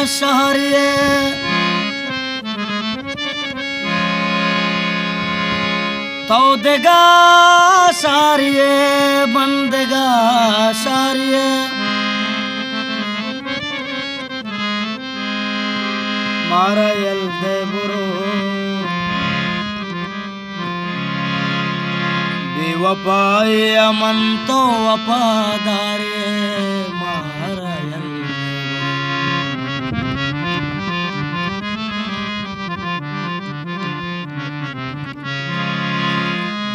शहरिए तो देगा शारिए बंदेगा शारिए मारा यल्दे बुरो बेवफाए अमन तो वफादारे मारा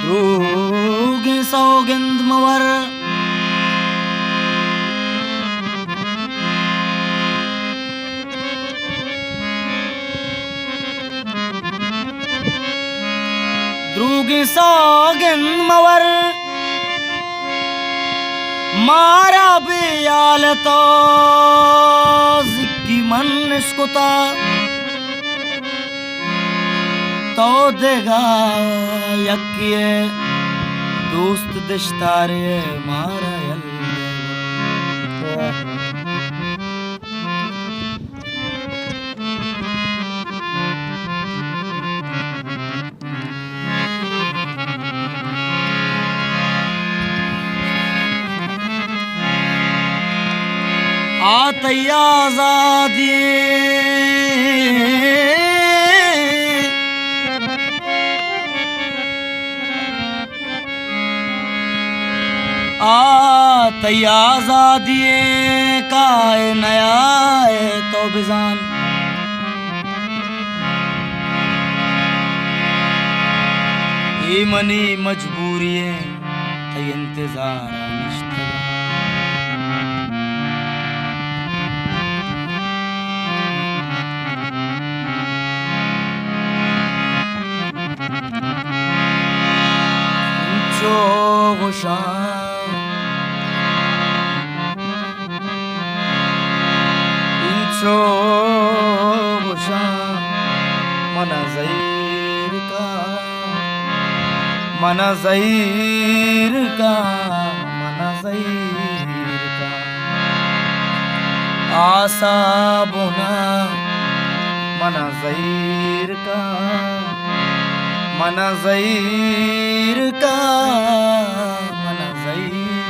द्रोगी सौगंध मवर द्रोगी सौगंध मवर मारा बियाल तो जिक्की मन इसकुता तो देगा यकिए दोस्त दिश्तारे मारा आतया आजादी आतया आजादी का नया है तो बिजान ये मनी मजबूरी है इंतजार मना ज़हीर का आसा बुना मना ज़हीर का मना ज़हीर का मना ज़हीर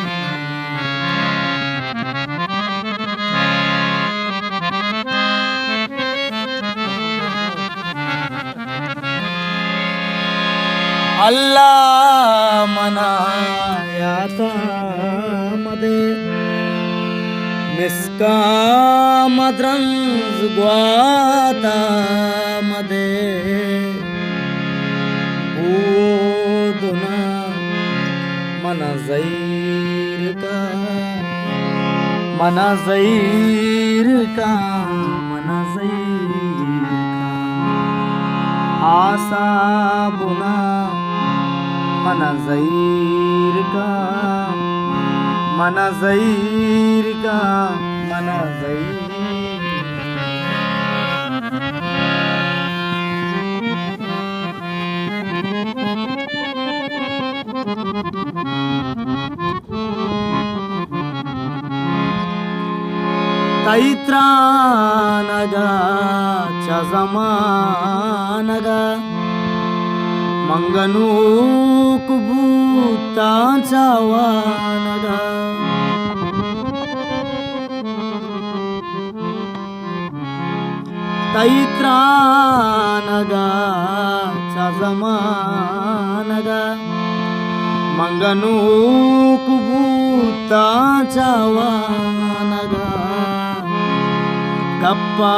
अल्लाह मनाया था मदे मिसका मद्रंज ग्वाता मदे दूना मना ज़हीर का मना ज़हीर का मना ज़हीर का आसा बुना मना ज़हीर का मना ज़हीर का मना ज़हीर तैत्रानगा च ज़मानगा मंगनू कुबूता चावानगा तैत्रानगा च ज़मानगा मंगनू कुबूता चावानगा गप्पा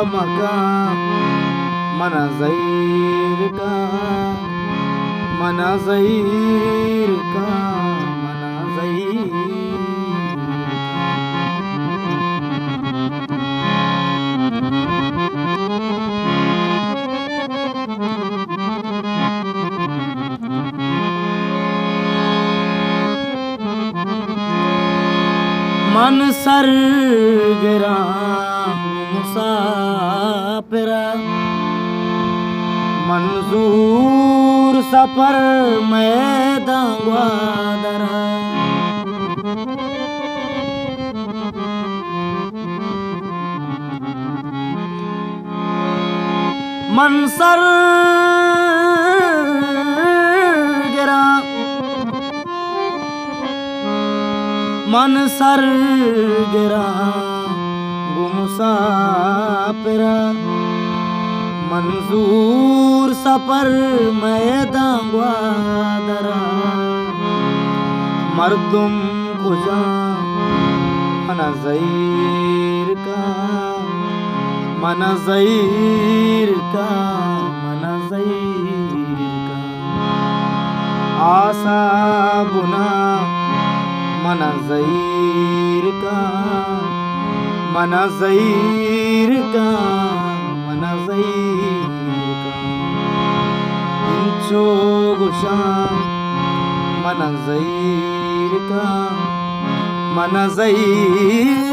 मका मना ज़हीर का मना ज़हीर का मना ज़हीर मन सर गिरा मुसाफिरा मंजूर सफर में दांगवादरा मनसर गिरा मनसर गिरा गुमुसाफिरा मंजूर सफर मैदां ग्वादरा मर्दुम कुजा मनज़ीर का मनज़ीर का मनज़ीर का आसा बुना मनज़ीर का मनज़ीर का मनज़ीर का इंचो गुशा मनज़ीर का मनज़ीर